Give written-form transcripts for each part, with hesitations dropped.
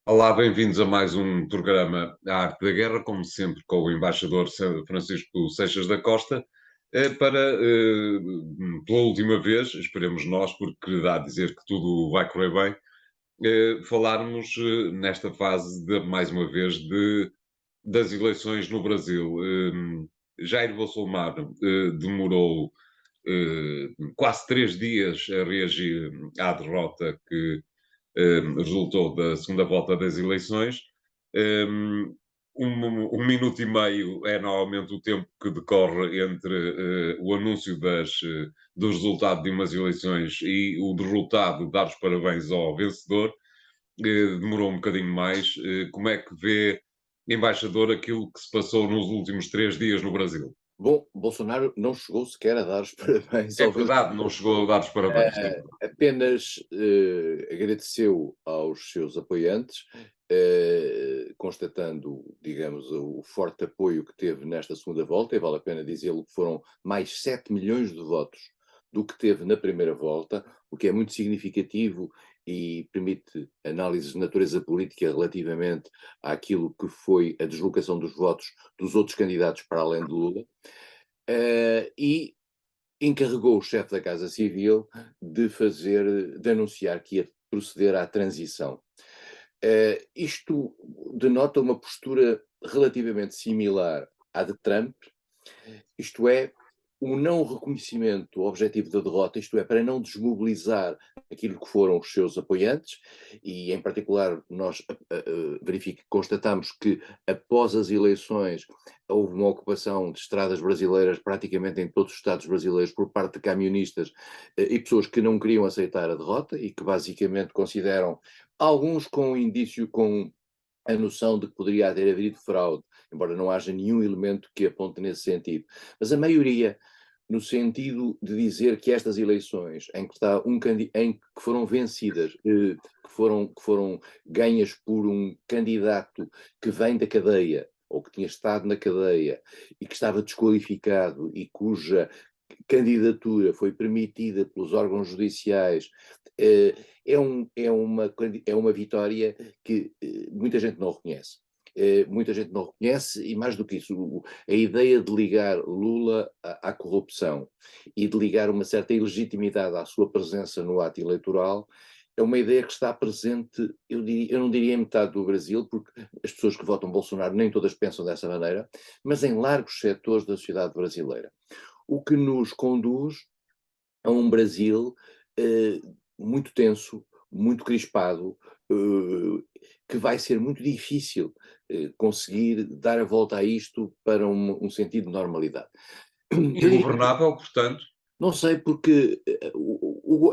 Olá, bem-vindos a mais um programa A Arte da Guerra, como sempre com o embaixador Francisco Seixas da Costa, pela última vez, esperemos nós, porque dá a dizer que tudo vai correr bem, falarmos nesta fase, mais uma vez, das eleições no Brasil. Jair Bolsonaro demorou quase 3 dias a reagir à derrota que resultou da segunda volta das eleições. Um minuto e meio é normalmente o tempo que decorre entre o anúncio do resultado de umas eleições e o derrotado dar os parabéns ao vencedor. Demorou um bocadinho mais. Como é que vê, embaixador, aquilo que se passou nos últimos 3 dias no Brasil? Bom, Bolsonaro não chegou sequer a dar os parabéns É ao verdade, não chegou a dar os parabéns. É verdade. apenas agradeceu aos seus apoiantes, constatando, digamos, o forte apoio que teve nesta segunda volta, e vale a pena dizê-lo que foram mais 7 milhões de votos do que teve na primeira volta, o que é muito significativo e permite análises de natureza política relativamente àquilo que foi a deslocação dos votos dos outros candidatos para além de Lula. E encarregou o chefe da Casa Civil de anunciar que ia proceder à transição. Isto denota uma postura relativamente similar à de Trump, isto é, o não reconhecimento objetivo da derrota, isto é, para não desmobilizar aquilo que foram os seus apoiantes, e em particular nós constatamos que após as eleições houve uma ocupação de estradas brasileiras praticamente em todos os estados brasileiros por parte de camionistas e pessoas que não queriam aceitar a derrota e que basicamente consideram, alguns com indício, com a noção de que poderia ter havido fraude, embora não haja nenhum elemento que aponte nesse sentido. Mas a maioria, no sentido de dizer que estas eleições, em que foram vencidas, que foram ganhas por um candidato que vem da cadeia, ou que tinha estado na cadeia, e que estava desqualificado, e cuja candidatura foi permitida pelos órgãos judiciais, eh, é uma vitória que muita gente não reconhece. Muita gente não reconhece, e mais do que isso, a ideia de ligar Lula à corrupção e de ligar uma certa ilegitimidade à sua presença no ato eleitoral é uma ideia que está presente, eu não diria em metade do Brasil, porque as pessoas que votam Bolsonaro nem todas pensam dessa maneira, mas em largos setores da sociedade brasileira. O que nos conduz a um Brasil eh, muito tenso, muito crispado, que vai ser muito difícil conseguir dar a volta a isto para um sentido de normalidade. Eu diria, Ingovernável, portanto. não sei, porque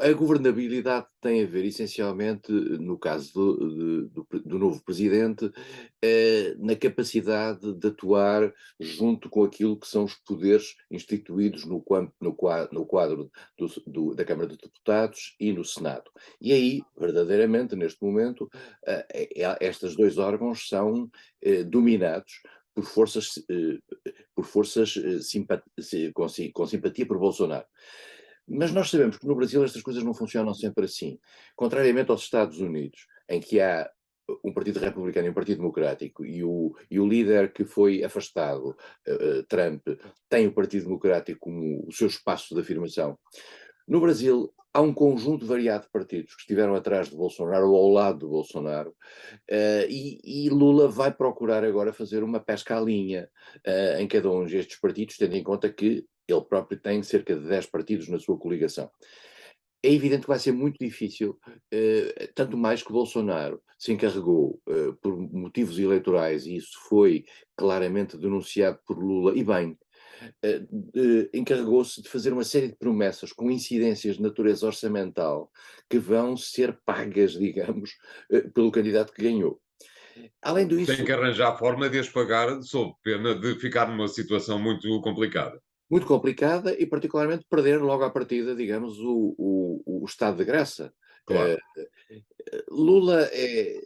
a governabilidade tem a ver essencialmente, no caso do novo presidente, na capacidade de atuar junto com aquilo que são os poderes instituídos no quadro da Câmara de Deputados e no Senado. E aí, verdadeiramente, neste momento, estes dois órgãos são dominados por forças, com simpatia por Bolsonaro. Mas nós sabemos que no Brasil estas coisas não funcionam sempre assim. Contrariamente aos Estados Unidos, em que há um partido republicano e um partido democrático, e o líder que foi afastado, Trump, tem o Partido Democrático como o seu espaço de afirmação. No Brasil, há um conjunto variado de partidos que estiveram atrás de Bolsonaro ou ao lado de Bolsonaro, e Lula vai procurar agora fazer uma pesca à linha em cada um destes partidos, tendo em conta que ele próprio tem cerca de 10 partidos na sua coligação. É evidente que vai ser muito difícil, tanto mais que Bolsonaro se encarregou, por motivos eleitorais, e isso foi claramente denunciado por Lula, e bem, encarregou-se de fazer uma série de promessas com incidências de natureza orçamental que vão ser pagas, digamos, pelo candidato que ganhou. Além Tem disso, que arranjar a forma de as pagar, sob pena de ficar numa situação muito complicada. muito complicada, e particularmente perder logo à partida, digamos, o estado de graça. Eh, Claro. Lula é,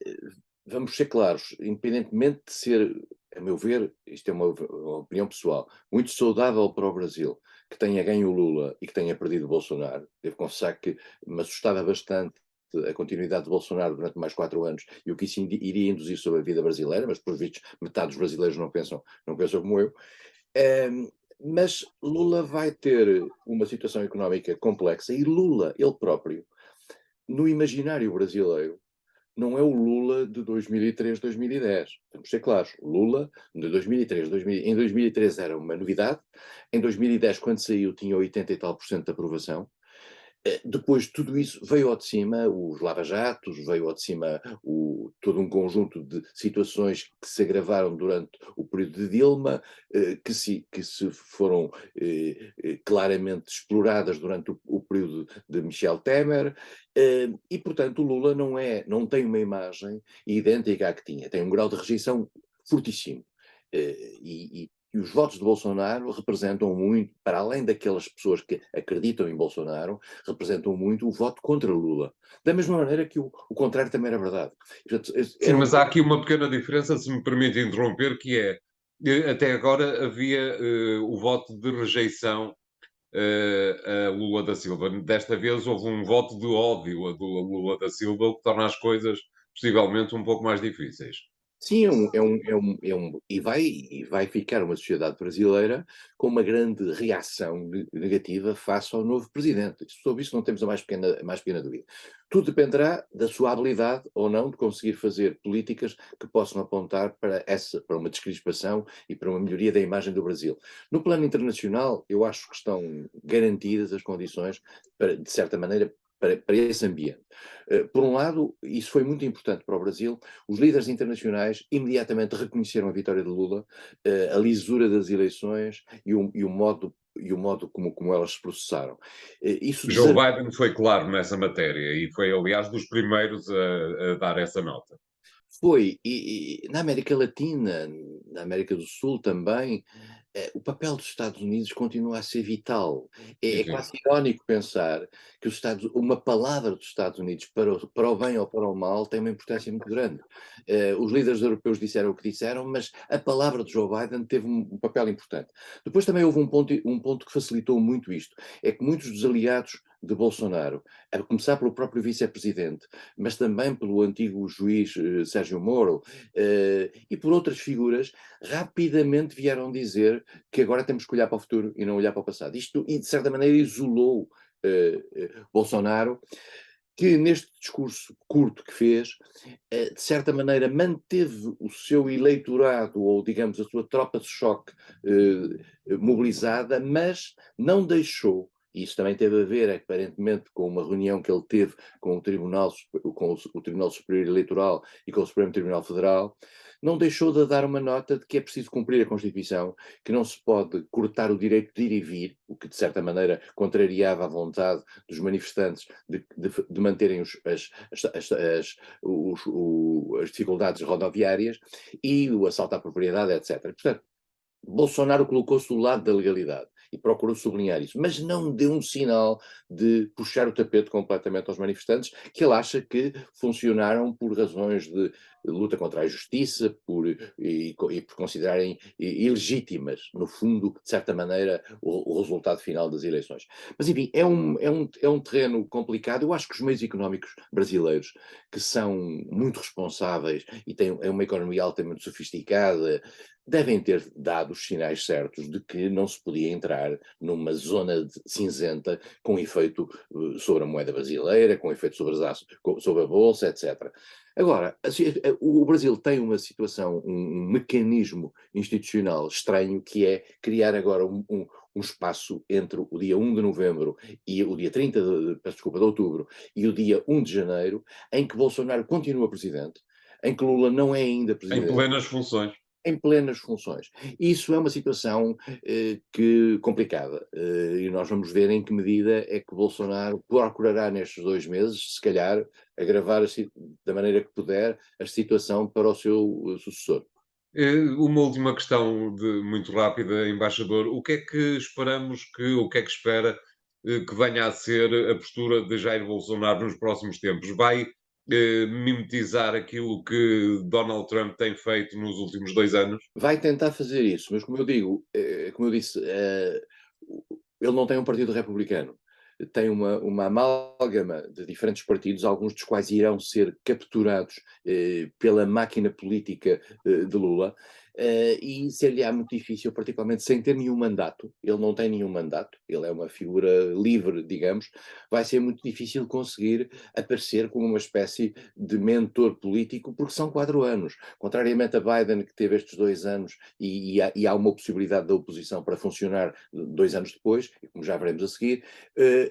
vamos ser claros, independentemente de ser, a meu ver, isto é uma opinião pessoal, muito saudável para o Brasil, que tenha ganho o Lula e que tenha perdido o Bolsonaro. Devo confessar que me assustava bastante a continuidade de Bolsonaro durante mais 4 anos e o que isso iria induzir sobre a vida brasileira, mas, por vistos, metade dos brasileiros não pensam como eu. Mas Lula vai ter uma situação económica complexa e Lula, ele próprio, no imaginário brasileiro, não é o Lula de 2003, 2010. Vamos ser claros. Lula, de 2003, em 2003 era uma novidade. Em 2010, quando saiu, tinha 80 e tal por cento de aprovação. Depois de tudo isso veio ao de cima os lava-jatos, veio ao de cima todo um conjunto de situações que se agravaram durante o período de Dilma, que se foram claramente exploradas durante o período de Michel Temer, e portanto o Lula não tem uma imagem idêntica à que tinha, tem um grau de rejeição fortíssimo. E os votos de Bolsonaro representam muito, para além daquelas pessoas que acreditam em Bolsonaro, representam muito o voto contra Lula. Da mesma maneira que o contrário também era verdade. Sim, mas há aqui uma pequena diferença, se me permite interromper, que é, até agora havia o voto de rejeição a Lula da Silva. Desta vez houve um voto de ódio a Lula da Silva, o que torna as coisas possivelmente um pouco mais difíceis. Sim, e vai ficar uma sociedade brasileira com uma grande reação negativa face ao novo presidente. Sobre isso não temos a mais pequena dúvida. Tudo dependerá da sua habilidade ou não de conseguir fazer políticas que possam apontar para uma descrispação e para uma melhoria da imagem do Brasil. No plano internacional, eu acho que estão garantidas as condições para, de certa maneira, para esse ambiente. Por um lado, isso foi muito importante para o Brasil. Os líderes internacionais imediatamente reconheceram a vitória de Lula, a lisura das eleições e o modo como elas se processaram. Isso Joe Biden foi claro nessa matéria e foi, aliás, dos primeiros a dar essa nota. foi, e na América Latina, na América do Sul também, o papel dos Estados Unidos continua a ser vital. É, Sim, é sim. quase irónico pensar que uma palavra dos Estados Unidos para o bem ou para o mal tem uma importância muito grande. Os líderes europeus disseram o que disseram, mas a palavra de Joe Biden teve um papel importante. Depois também houve um ponto que facilitou muito isto, é que muitos dos aliados de Bolsonaro, a começar pelo próprio vice-presidente, mas também pelo antigo juiz Sérgio Moro, e por outras figuras, rapidamente vieram dizer que agora temos que olhar para o futuro e não olhar para o passado. Isto, e de certa maneira, isolou Bolsonaro, que neste discurso curto que fez, de certa maneira manteve o seu eleitorado, ou digamos a sua tropa de choque mobilizada, mas não deixou, e isso também teve a ver aparentemente com uma reunião que ele teve com o Tribunal Superior Eleitoral e com o Supremo Tribunal Federal, não deixou de dar uma nota de que é preciso cumprir a Constituição, que não se pode cortar o direito de ir e vir, o que de certa maneira contrariava a vontade dos manifestantes de manterem as dificuldades rodoviárias e o assalto à propriedade, etc. Portanto, Bolsonaro colocou-se do lado da legalidade e procurou sublinhar isso, mas não deu um sinal de puxar o tapete completamente aos manifestantes, que ele acha que funcionaram por razões de luta contra a justiça e por considerarem ilegítimas, no fundo, de certa maneira, o resultado final das eleições. Mas, enfim, é um terreno complicado. Eu acho que os meios económicos brasileiros, que são muito responsáveis e têm uma economia altamente sofisticada, devem ter dado os sinais certos de que não se podia entrar numa zona cinzenta com efeito sobre a moeda brasileira, com efeito sobre a bolsa, etc. Agora, o Brasil tem uma situação, um mecanismo institucional estranho, que é criar agora um espaço entre o dia 1 de novembro e o dia 30 de outubro e o dia 1 de janeiro, em que Bolsonaro continua presidente, em que Lula não é ainda Em presidente, plenas funções. em plenas funções. Isso é uma situação complicada, e nós vamos ver em que medida é que Bolsonaro procurará nestes 2 meses, se calhar, agravar da maneira que puder a situação para o seu sucessor. Uma última questão muito rápida, embaixador. O que é que espera que venha a ser a postura de Jair Bolsonaro nos próximos tempos? Vai mimetizar aquilo que Donald Trump tem feito nos últimos 2 anos? Vai tentar fazer isso, mas como eu disse, ele não tem um partido republicano. tem uma amálgama de diferentes partidos, alguns dos quais irão ser capturados pela máquina política de Lula, e ser-lhe-á muito difícil, particularmente sem ter nenhum mandato. Ele não tem nenhum mandato, ele é uma figura livre, digamos. Vai ser muito difícil conseguir aparecer como uma espécie de mentor político, porque são 4 anos. Contrariamente a Biden, que teve estes 2 anos, e há uma possibilidade da oposição para funcionar 2 anos depois, como já veremos a seguir,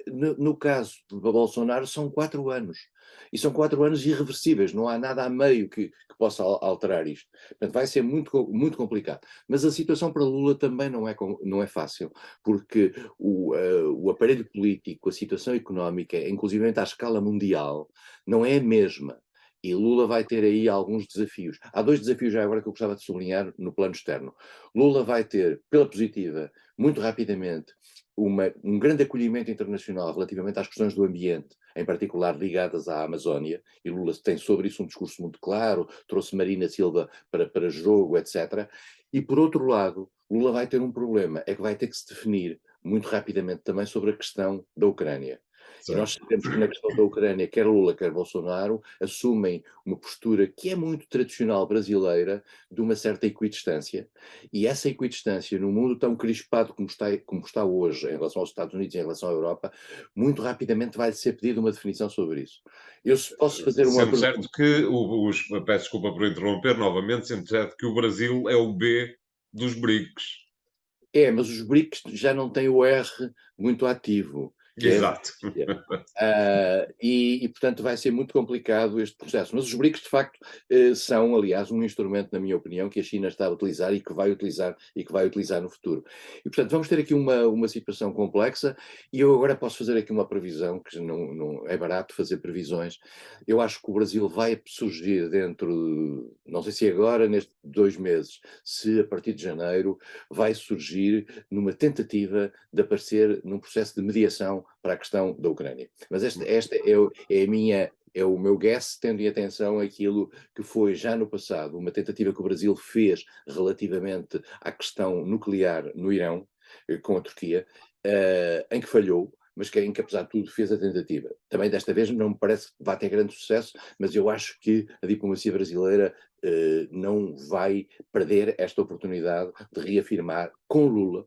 no caso de Bolsonaro são 4 anos. E são 4 anos irreversíveis, não há nada a meio que possa alterar isto. Portanto, vai ser muito complicado. Mas a situação para Lula também não é fácil, porque o aparelho político, a situação económica, inclusive à escala mundial, não é a mesma. E Lula vai ter aí alguns desafios. Há 2 desafios já agora que eu gostava de sublinhar no plano externo. Lula vai ter, pela positiva, muito rapidamente, um grande acolhimento internacional relativamente às questões do ambiente, em particular ligadas à Amazónia, e Lula tem sobre isso um discurso muito claro, trouxe Marina Silva para jogo, etc. E, por outro lado, Lula vai ter um problema, é que vai ter que se definir muito rapidamente também sobre a questão da Ucrânia. E nós Certo. sabemos que na questão da Ucrânia, quer Lula, quer Bolsonaro, assumem uma postura que é muito tradicional brasileira, de uma certa equidistância, e essa equidistância, num mundo tão crispado como está hoje, em relação aos Estados Unidos e em relação à Europa, muito rapidamente vai ser pedida uma definição sobre isso. Eu posso fazer uma Sendo pergunta. certo que peço desculpa por interromper novamente, sendo certo que o Brasil é o B dos BRICS. Mas os BRICS já não têm o R muito ativo, que é a Exato. Rússia. Portanto, vai ser muito complicado este processo. Mas os BRICS, de facto, são, aliás, um instrumento, na minha opinião, que a China está a utilizar e que vai utilizar no futuro. E, portanto, vamos ter aqui uma situação complexa, e eu agora posso fazer aqui uma previsão, que não é barato fazer previsões. Eu acho que o Brasil vai surgir dentro, não sei se agora, nestes 2 meses, se a partir de janeiro, vai surgir numa tentativa de aparecer num processo de mediação para a questão da Ucrânia. Mas esta é o meu guess, tendo em atenção aquilo que foi já no passado, uma tentativa que o Brasil fez relativamente à questão nuclear no Irão, com a Turquia, em que falhou, mas em que, apesar de tudo, fez a tentativa. Também desta vez não me parece que vá ter grande sucesso, mas eu acho que a diplomacia brasileira não vai perder esta oportunidade de reafirmar com Lula,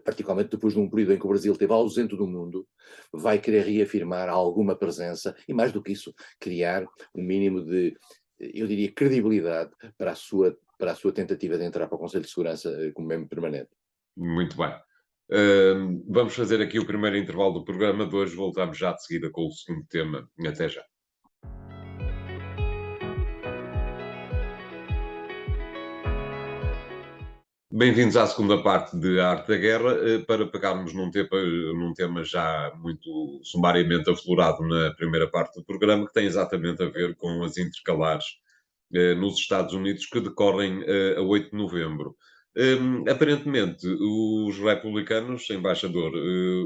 particularmente depois de um período em que o Brasil esteve ausente do mundo, vai querer reafirmar alguma presença e, mais do que isso, criar um mínimo de, eu diria, credibilidade para a sua tentativa de entrar para o Conselho de Segurança como membro permanente. Muito bem. Vamos fazer aqui o primeiro intervalo do programa de hoje. Voltamos já de seguida com o segundo tema. Até já. Bem-vindos à segunda parte de Arte da Guerra, para pegarmos num tema já muito sumariamente aflorado na primeira parte do programa, que tem exatamente a ver com as intercalares nos Estados Unidos que decorrem a 8 de novembro. Aparentemente, os republicanos, embaixador,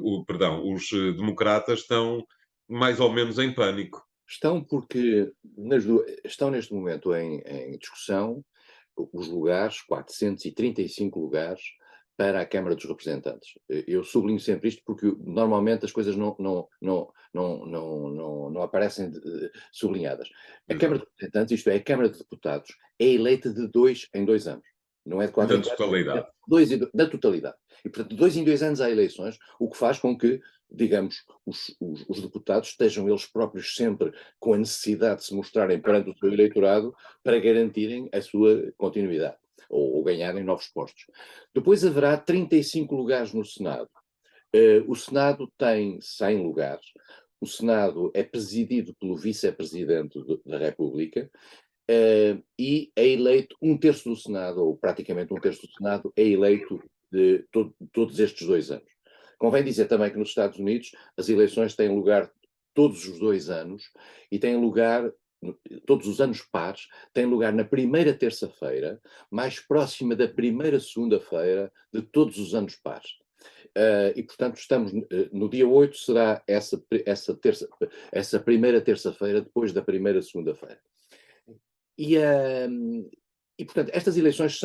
os democratas estão mais ou menos em pânico. Estão estão neste momento em discussão os lugares, 435 lugares, para a Câmara dos Representantes. Eu sublinho sempre isto porque normalmente as coisas não aparecem sublinhadas. A Câmara Exato. dos Representantes, isto é, a Câmara de Deputados, é eleita de 2 em 2 anos. Não é de 4 Da em 4, é totalidade. da totalidade. E, portanto, de 2 em 2 anos há eleições, o que faz com que, digamos, os deputados estejam eles próprios sempre com a necessidade de se mostrarem perante o seu eleitorado para garantirem a sua continuidade ou ganharem novos postos. Depois haverá 35 lugares no Senado. O Senado tem 100 lugares. O Senado é presidido pelo vice-presidente da República, e é eleito um terço do Senado, ou praticamente um terço do Senado, é eleito de todos estes 2 anos. Convém dizer também que nos Estados Unidos as eleições têm lugar todos os 2 anos e têm lugar todos os anos pares, têm lugar na primeira terça-feira, mais próxima da primeira segunda-feira de todos os anos pares. E, portanto, estamos no dia 8 será essa primeira terça-feira, depois da primeira segunda-feira. E, portanto, estas eleições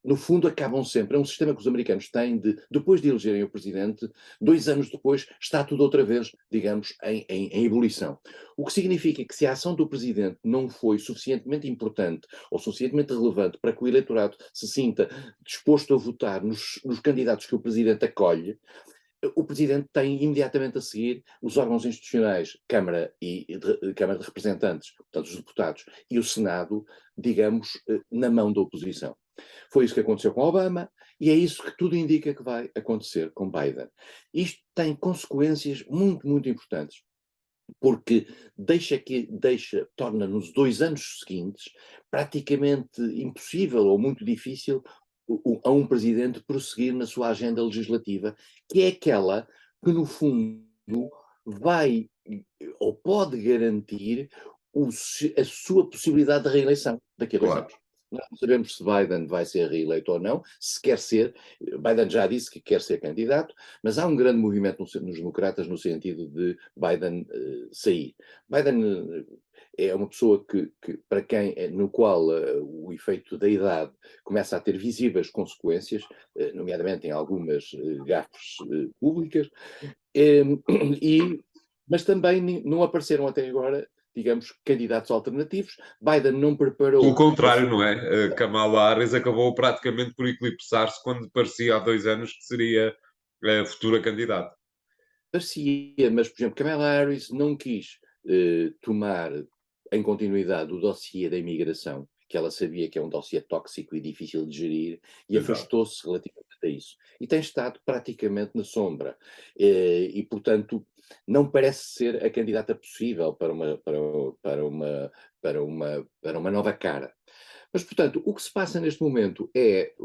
no fundo, acabam sempre. É um sistema que os americanos têm de, depois de elegerem o presidente, 2 anos depois está tudo outra vez, digamos, em ebulição. O que significa que se a ação do presidente não foi suficientemente importante ou suficientemente relevante para que o eleitorado se sinta disposto a votar nos candidatos que o presidente acolhe, o Presidente tem imediatamente a seguir os órgãos institucionais, Câmara de Representantes, portanto os deputados, e o Senado, digamos, na mão da oposição. Foi isso que aconteceu com Obama e é isso que tudo indica que vai acontecer com Biden. Isto tem consequências muito, muito importantes, porque torna nos 2 anos seguintes praticamente impossível ou muito difícil a um presidente prosseguir na sua agenda legislativa, que é aquela que, no fundo, vai ou pode garantir a sua possibilidade de reeleição daqui a 2 anos. Claro. Nós não sabemos se Biden vai ser reeleito ou não, se quer ser. Biden já disse que quer ser candidato, mas há um grande movimento nos democratas no sentido de Biden sair. Biden é uma pessoa para quem, no qual o efeito da idade começa a ter visíveis consequências, nomeadamente em algumas gafes públicas, mas também não apareceram até agora, digamos, candidatos alternativos. Biden não Pelo preparou contrário, não é? Kamala Harris acabou praticamente por eclipsar-se quando parecia há 2 anos que seria a futura candidata. parecia, mas, por exemplo, Kamala Harris não quis tomar em continuidade o dossiê da imigração, que ela sabia que é um dossiê tóxico e difícil de gerir, e Exato. afastou-se relativamente a isso. E tem estado praticamente na sombra. E, portanto, não parece ser a candidata possível para uma nova cara. Mas, portanto, o que se passa neste momento é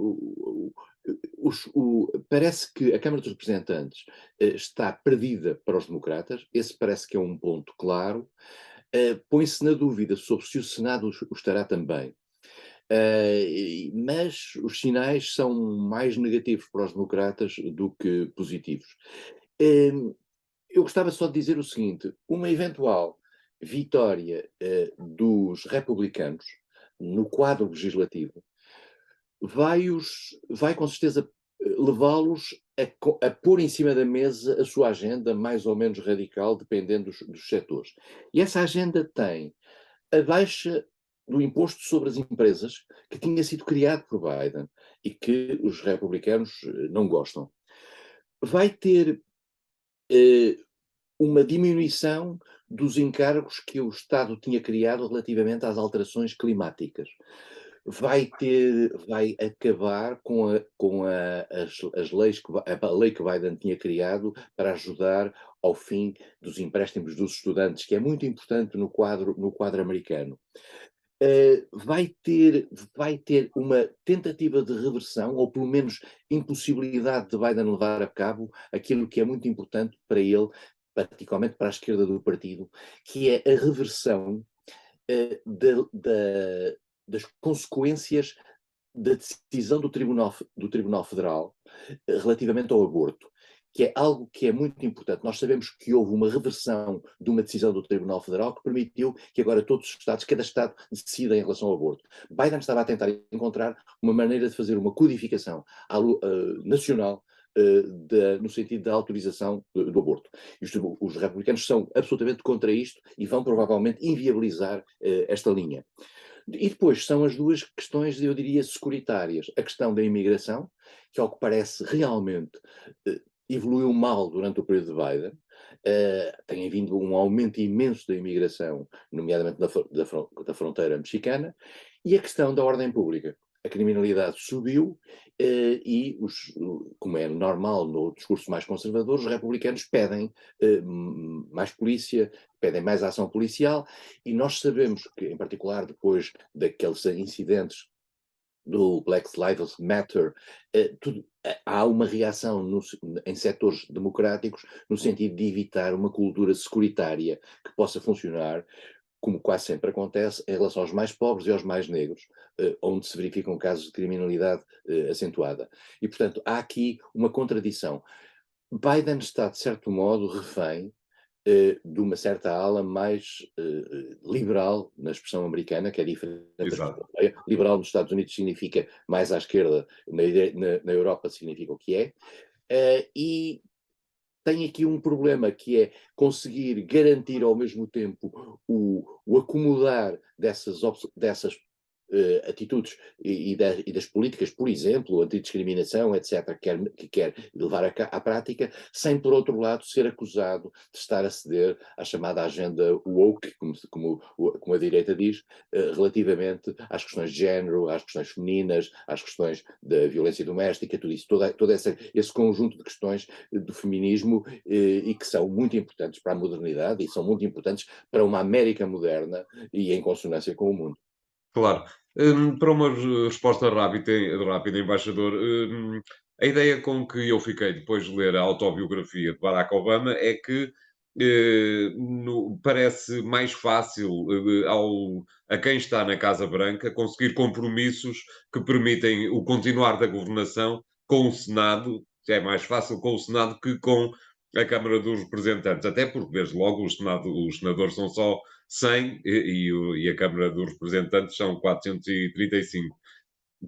parece que a Câmara dos Representantes está perdida para os democratas, esse parece que é um ponto claro. Põe-se na dúvida sobre se o Senado o estará também. Mas os sinais são mais negativos para os democratas do que positivos. Eu gostava só de dizer o seguinte: uma eventual vitória dos republicanos no quadro legislativo vai com certeza levá-los a pôr em cima da mesa a sua agenda mais ou menos radical, dependendo dos setores. E essa agenda tem a baixa do imposto sobre as empresas, que tinha sido criado por Biden e que os republicanos não gostam. Vai ter uma diminuição dos encargos que o Estado tinha criado relativamente às alterações climáticas. Vai acabar com as leis a lei que Biden tinha criado para ajudar ao fim dos empréstimos dos estudantes, que é muito importante no quadro americano. Vai ter uma tentativa de reversão, ou pelo menos impossibilidade de Biden levar a cabo aquilo que é muito importante para ele, particularmente para a esquerda do partido, que é a reversão das consequências da decisão do Tribunal Federal relativamente ao aborto, que é algo que é muito importante. Nós sabemos que houve uma reversão de uma decisão do Tribunal Federal que permitiu que agora todos os Estados, cada Estado, decida em relação ao aborto. Biden estava a tentar encontrar uma maneira de fazer uma codificação nacional no sentido da autorização do aborto. E os republicanos são absolutamente contra isto e vão provavelmente inviabilizar esta linha. E depois são as duas questões, eu diria, securitárias. A questão da imigração, que ao que parece realmente evoluiu mal durante o período de Biden, tem havido um aumento imenso da imigração, nomeadamente da fronteira mexicana, e a questão da ordem pública. A criminalidade subiu e, como é normal no discurso mais conservador, os republicanos pedem mais polícia, pedem mais ação policial, e nós sabemos que, em particular depois daqueles incidentes do Black Lives Matter, há uma reação em setores democráticos no sentido de evitar uma cultura securitária que possa funcionar, como quase sempre acontece, em relação aos mais pobres e aos mais negros, onde se verificam casos de criminalidade acentuada. E, portanto, há aqui uma contradição. Biden está, de certo modo, refém de uma certa ala mais liberal na expressão americana, que é diferente da expressão Exato. europeia. Liberal nos Estados Unidos significa mais à esquerda, na Europa significa o que é. E tem aqui um problema que é conseguir garantir ao mesmo tempo o acomodar dessas atitudes e das políticas, por exemplo, antidiscriminação, etc., que quer levar à prática, sem, por outro lado, ser acusado de estar a ceder à chamada agenda woke, como a direita diz, relativamente às questões de género, às questões femininas, às questões da violência doméstica, tudo isso, todo esse conjunto de questões do feminismo e que são muito importantes para a modernidade e são muito importantes para uma América moderna e em consonância com o mundo. Claro. Para uma resposta rápida, embaixador, a ideia com que eu fiquei depois de ler a autobiografia de Barack Obama é que parece mais fácil a quem está na Casa Branca conseguir compromissos que permitem o continuar da governação com o Senado. É mais fácil com o Senado que com a Câmara dos Representantes, até porque, desde logo, os senadores são só 100 e a Câmara dos Representantes são 435.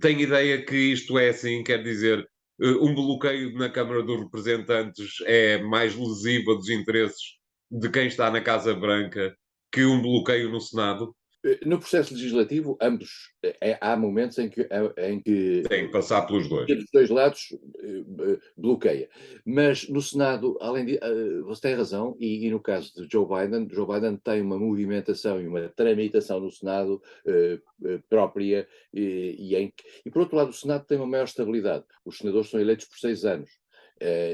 Tem ideia que isto é assim, quer dizer, um bloqueio na Câmara dos Representantes é mais lesivo dos interesses de quem está na Casa Branca que um bloqueio no Senado? No processo legislativo, há momentos em que Tem que passar pelos dois. dos dois lados bloqueia. Mas no Senado, além de. Você tem razão, e no caso de Joe Biden tem uma movimentação e uma tramitação no Senado própria, e por outro lado, o Senado tem uma maior estabilidade. Os senadores são eleitos por 6 anos.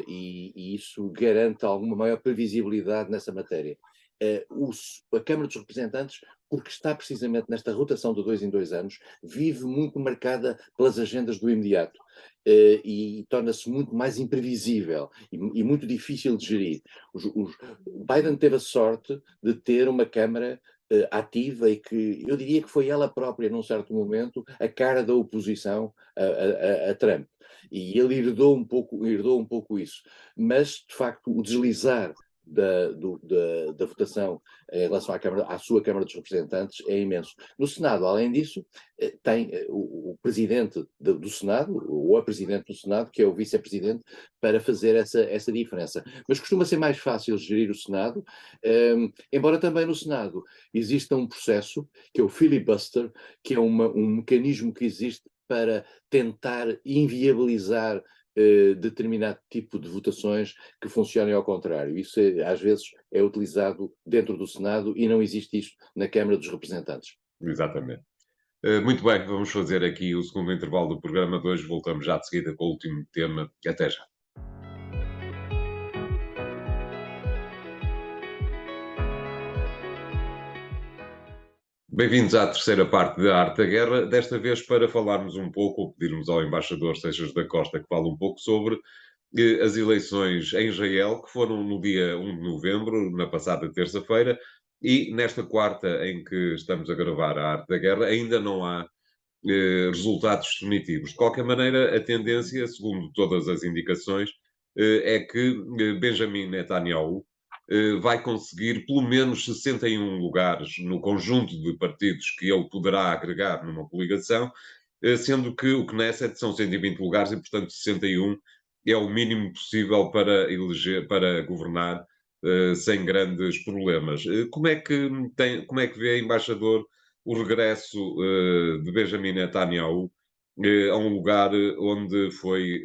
E isso garante alguma maior previsibilidade nessa matéria. A Câmara dos Representantes, porque está precisamente nesta rotação de 2 em 2 anos, vive muito marcada pelas agendas do imediato e torna-se muito mais imprevisível e muito difícil de gerir. Biden teve a sorte de ter uma Câmara ativa e que eu diria que foi ela própria, num certo momento, a cara da oposição a Trump. E ele herdou um pouco isso. Mas, de facto, o deslizar da votação em relação à sua Câmara dos Representantes é imenso. No Senado, além disso, tem o presidente do Senado, ou a presidente do Senado, que é o vice-presidente, para fazer essa diferença. Mas costuma ser mais fácil gerir o Senado, embora também no Senado exista um processo, que é o filibuster, que é um mecanismo que existe para tentar inviabilizar determinado tipo de votações que funcionem ao contrário. Isso às vezes é utilizado dentro do Senado e não existe isso na Câmara dos Representantes. Exatamente. Muito bem, vamos fazer aqui o segundo intervalo do programa de hoje. Voltamos já de seguida com o último tema. Até já. Bem-vindos à terceira parte da Arte da Guerra, desta vez para falarmos um pouco, ou pedirmos ao embaixador Seixas da Costa que fale um pouco sobre as eleições em Israel, que foram no dia 1 de novembro, na passada terça-feira, e nesta quarta em que estamos a gravar a Arte da Guerra, ainda não há resultados definitivos. De qualquer maneira, a tendência, segundo todas as indicações, é que Benjamin Netanyahu vai conseguir pelo menos 61 lugares no conjunto de partidos que ele poderá agregar numa coligação, sendo que o Knesset são 120 lugares e, portanto, 61 é o mínimo possível para eleger, para governar sem grandes problemas. Como é que vê, embaixador, o regresso de Benjamin Netanyahu a um lugar onde foi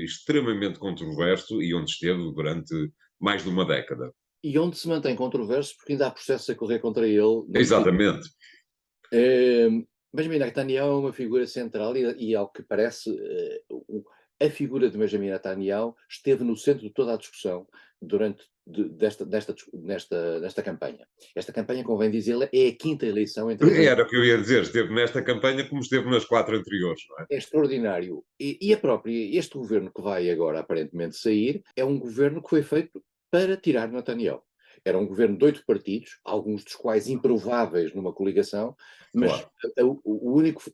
extremamente controverso e onde esteve durante mais de uma década? E onde se mantém controverso porque ainda há processos a correr contra ele no tribunal. Exatamente. Benjamin Netanyahu é uma figura central e ao que parece, a figura de Benjamin Netanyahu esteve no centro de toda a discussão nesta campanha. Esta campanha, convém dizer, é a quinta eleição entre as Era o que eu ia dizer, esteve nesta campanha como esteve nas 4 anteriores, não é? É extraordinário. Este governo que vai agora aparentemente sair, é um governo que foi feito para tirar Netanyahu. Era um governo de 8 partidos, alguns dos quais improváveis numa coligação, mas Claro.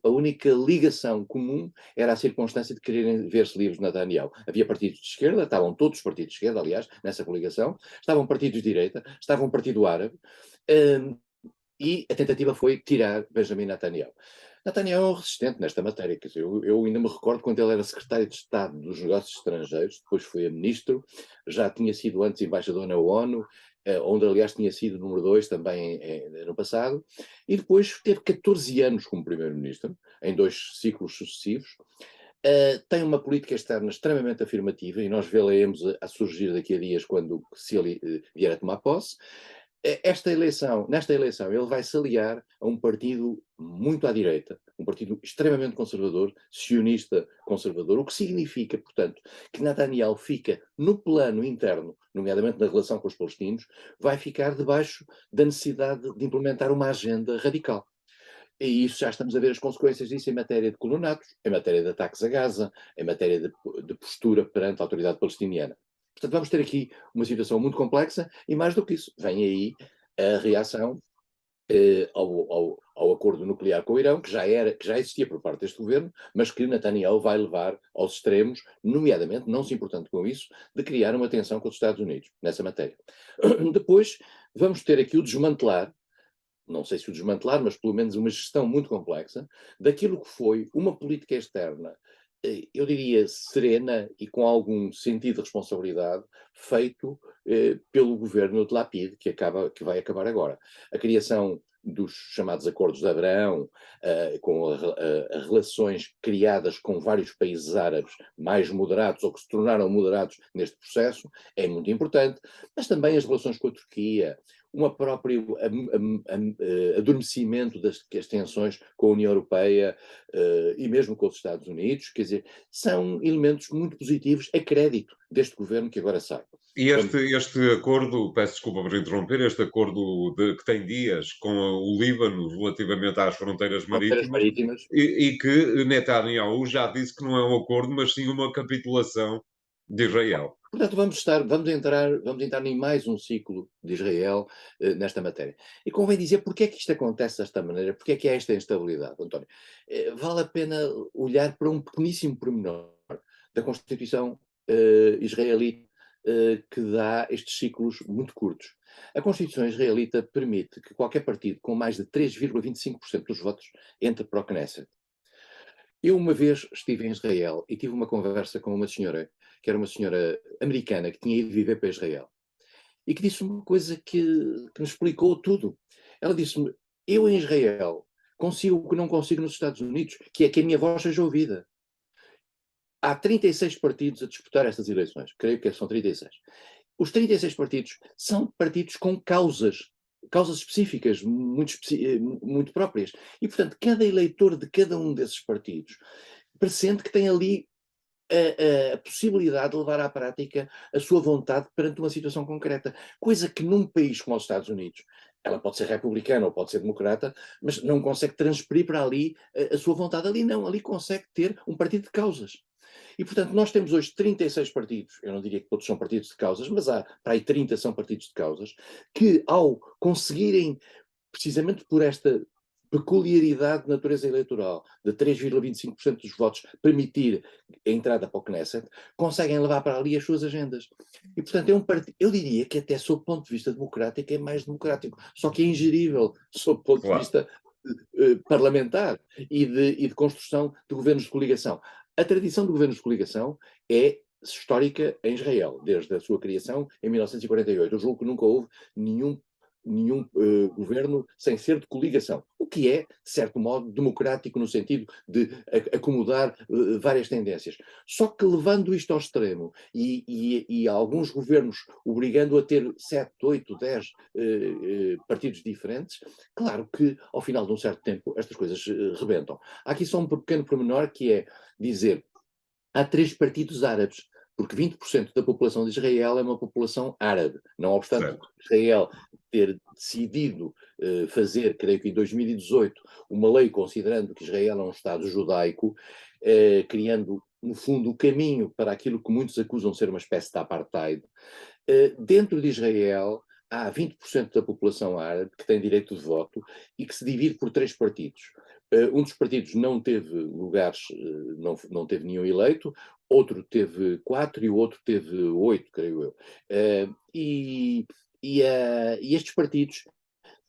a única ligação comum era a circunstância de quererem ver-se livres de Netanyahu. Havia partidos de esquerda, estavam todos os partidos de esquerda, aliás, nessa coligação, estavam partidos de direita, estava um partido árabe, e a tentativa foi tirar Benjamin Netanyahu. Netanyahu é um resistente nesta matéria, quer dizer, eu ainda me recordo quando ele era secretário de Estado dos Negócios Estrangeiros, depois foi a ministro, já tinha sido antes embaixador na ONU, onde aliás tinha sido número 2 também no passado, e depois teve 14 anos como primeiro-ministro, em 2 ciclos sucessivos. Tem uma política externa extremamente afirmativa, e nós vê-la-emos a surgir daqui a dias quando se ele vier a tomar posse. Nesta eleição, ele vai se aliar a um partido muito à direita, um partido extremamente conservador, sionista conservador, o que significa, portanto, que Netanyahu fica no plano interno, nomeadamente na relação com os palestinos, vai ficar debaixo da necessidade de implementar uma agenda radical. E isso já estamos a ver as consequências disso em matéria de colonatos, em matéria de ataques a Gaza, em matéria de postura perante a autoridade palestiniana. Portanto, vamos ter aqui uma situação muito complexa e, mais do que isso, vem aí a reação ao acordo nuclear com o Irão, que já existia por parte deste governo, mas que Netanyahu vai levar aos extremos, nomeadamente, não se importando com isso, de criar uma tensão com os Estados Unidos nessa matéria. Depois, vamos ter aqui o desmantelar, não sei se o desmantelar, mas pelo menos uma gestão muito complexa, daquilo que foi uma política externa, eu diria serena e com algum sentido de responsabilidade, feito pelo governo de Lapid, que vai acabar agora. A criação dos chamados Acordos de Abraão, com as relações criadas com vários países árabes mais moderados ou que se tornaram moderados neste processo, é muito importante, mas também as relações com a Turquia, uma própria adormecimento das tensões com a União Europeia e mesmo com os Estados Unidos, quer dizer, são elementos muito positivos a crédito deste governo que agora sai. E este acordo, peço desculpa por interromper, este acordo que tem dias com o Líbano relativamente às fronteiras Fronteiras marítimas, marítimas. e que Netanyahu já disse que não é um acordo, mas sim uma capitulação de Israel. Portanto, vamos entrar em mais um ciclo de Israel nesta matéria. E convém dizer porque é que isto acontece desta maneira, porque é que há esta instabilidade, António. Vale a pena olhar para um pequeníssimo pormenor da Constituição israelita que dá estes ciclos muito curtos. A Constituição israelita permite que qualquer partido com mais de 3,25% dos votos entre para o Knesset. Eu uma vez estive em Israel e tive uma conversa com uma senhora, que era uma senhora americana, que tinha ido viver para Israel, e que disse uma coisa que me explicou tudo. Ela disse-me, eu em Israel consigo o que não consigo nos Estados Unidos, que é que a minha voz seja ouvida. Há 36 partidos a disputar estas eleições, creio que são 36. Os 36 partidos são partidos com causas específicas, muito próprias. E, portanto, cada eleitor de cada um desses partidos pressente que tem ali a possibilidade de levar à prática a sua vontade perante uma situação concreta. Coisa que num país como os Estados Unidos, ela pode ser republicana ou pode ser democrata, mas não consegue transferir para ali a sua vontade. Ali não, ali consegue ter um partido de causas. E, portanto, nós temos hoje 36 partidos, eu não diria que todos são partidos de causas, mas há para aí 30 são partidos de causas, que ao conseguirem, precisamente por esta peculiaridade de natureza eleitoral, de 3,25% dos votos permitir a entrada para o Knesset, conseguem levar para ali as suas agendas. E, portanto, é um partido, eu diria que até sob o ponto de vista democrático é mais democrático, só que é ingerível sob o ponto de Claro. vista parlamentar e de construção de governos de coligação. A tradição de governos de coligação é histórica em Israel, desde a sua criação em 1948. Eu julgo que nunca houve nenhum governo sem ser de coligação, o que é, de certo modo, democrático no sentido de acomodar várias tendências. Só que levando isto ao extremo e alguns governos obrigando a ter 7, 8, 10 partidos diferentes, claro que ao final de um certo tempo estas coisas rebentam. Há aqui só um pequeno pormenor que é dizer, há 3 partidos árabes, porque 20% da população de Israel é uma população árabe. Não obstante Certo. Israel ter decidido fazer, creio que em 2018, uma lei considerando que Israel é um Estado judaico, criando, no fundo, o caminho para aquilo que muitos acusam de ser uma espécie de apartheid, dentro de Israel há 20% da população árabe que tem direito de voto e que se divide por três partidos. Um dos partidos não teve lugares, não teve nenhum eleito, outro teve 4 e o outro teve 8, creio eu. E estes partidos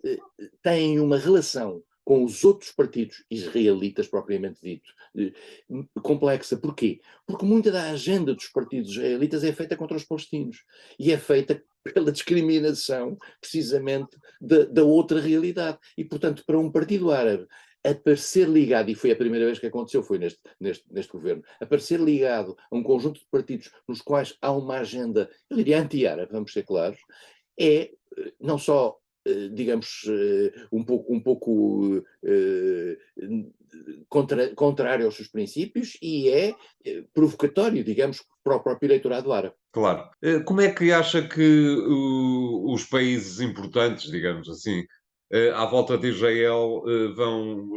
eh, têm uma relação com os outros partidos israelitas, propriamente dito, complexa. Porquê? Porque muita da agenda dos partidos israelitas é feita contra os palestinos e é feita pela discriminação, precisamente, da outra realidade. E, portanto, para um partido árabe aparecer ligado, e foi a primeira vez que aconteceu, foi neste governo, aparecer ligado a um conjunto de partidos nos quais há uma agenda, eu diria anti-árabe, vamos ser claros, é não só digamos, um pouco contrário aos seus princípios e é provocatório, digamos, para o próprio eleitorado árabe. Claro. Como é que acha que os países importantes, digamos assim, à volta de Israel, vão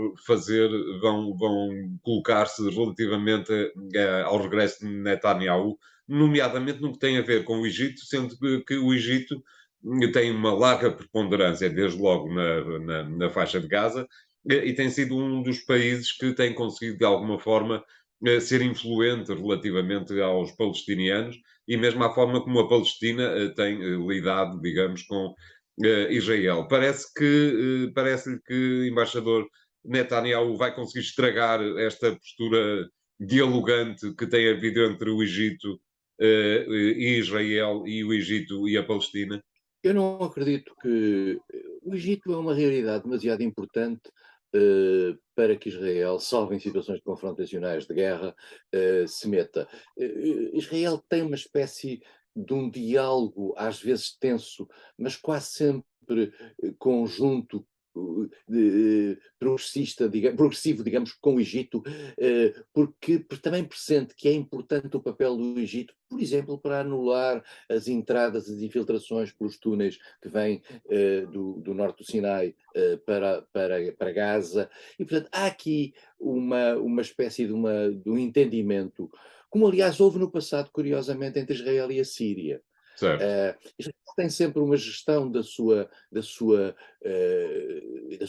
colocar-se relativamente ao regresso de Netanyahu, nomeadamente no que tem a ver com o Egito, sendo que o Egito tem uma larga preponderância, desde logo na faixa de Gaza, e tem sido um dos países que tem conseguido, de alguma forma, ser influente relativamente aos palestinianos e mesmo à forma como a Palestina tem lidado, digamos, com Israel. Parece-lhe que, embaixador Netanyahu, vai conseguir estragar esta postura dialogante que tem havido entre o Egito e Israel e o Egito e a Palestina? Eu não acredito que o Egito é uma realidade demasiado importante para que Israel, salvo em situações confrontacionais de guerra, se meta. Israel tem uma espécie de um diálogo, às vezes tenso, mas quase sempre conjunto, progressivo, digamos, com o Egito, porque também pressente que é importante o papel do Egito, por exemplo, para anular as entradas, as infiltrações pelos túneis que vêm do norte do Sinai para Gaza. E, portanto, há aqui uma espécie de um entendimento, como aliás houve no passado, curiosamente, entre Israel e a Síria. Certo, Israel tem sempre uma gestão da sua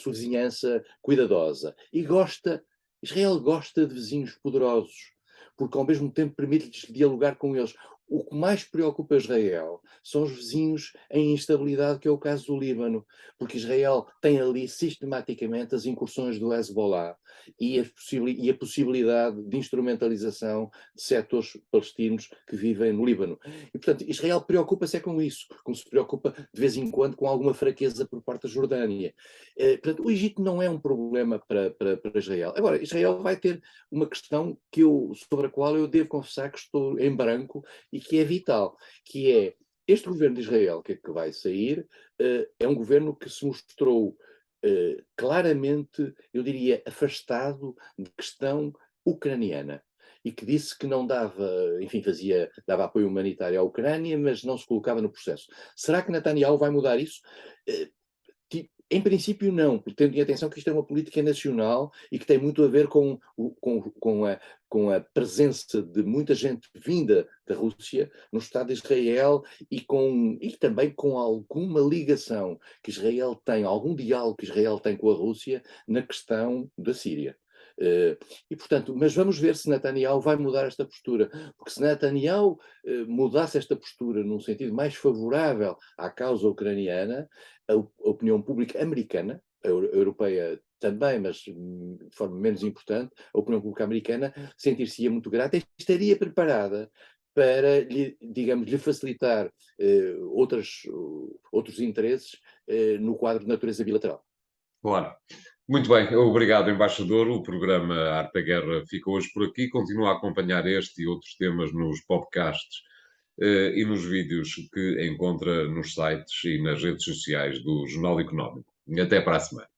vizinhança cuidadosa e Israel gosta de vizinhos poderosos, porque ao mesmo tempo permite-lhes dialogar com eles. O que mais preocupa Israel são os vizinhos em instabilidade, que é o caso do Líbano, porque Israel tem ali sistematicamente as incursões do Hezbollah e a possibilidade de instrumentalização de setores palestinos que vivem no Líbano. E, portanto, Israel preocupa-se com isso, como se preocupa de vez em quando com alguma fraqueza por parte da Jordânia. Portanto, o Egito não é um problema para Israel. Agora, Israel vai ter uma questão sobre a qual eu devo confessar que estou em branco e que é vital, que é este governo de Israel que vai sair, é um governo que se mostrou claramente, eu diria, afastado de questão ucraniana e que disse que não dava, enfim, dava apoio humanitário à Ucrânia, mas não se colocava no processo. Será que Netanyahu vai mudar isso? Em princípio, não, porque tendo em atenção que isto é uma política nacional e que tem muito a ver com a presença de muita gente vinda da Rússia no Estado de Israel e também com alguma ligação que Israel tem, algum diálogo que Israel tem com a Rússia na questão da Síria. E, portanto, mas vamos ver se Netanyahu vai mudar esta postura, porque se Netanyahu mudasse esta postura num sentido mais favorável à causa ucraniana, a opinião pública americana, a europeia também, mas de forma menos importante, a opinião pública americana sentir-se-ia muito grata e estaria preparada para, digamos, lhe facilitar outros interesses no quadro de natureza bilateral. claro. Muito bem, obrigado, embaixador. O programa Arte da Guerra fica hoje por aqui. Continua a acompanhar este e outros temas nos podcasts e nos vídeos que encontra nos sites e nas redes sociais do Jornal Económico. Até para a semana.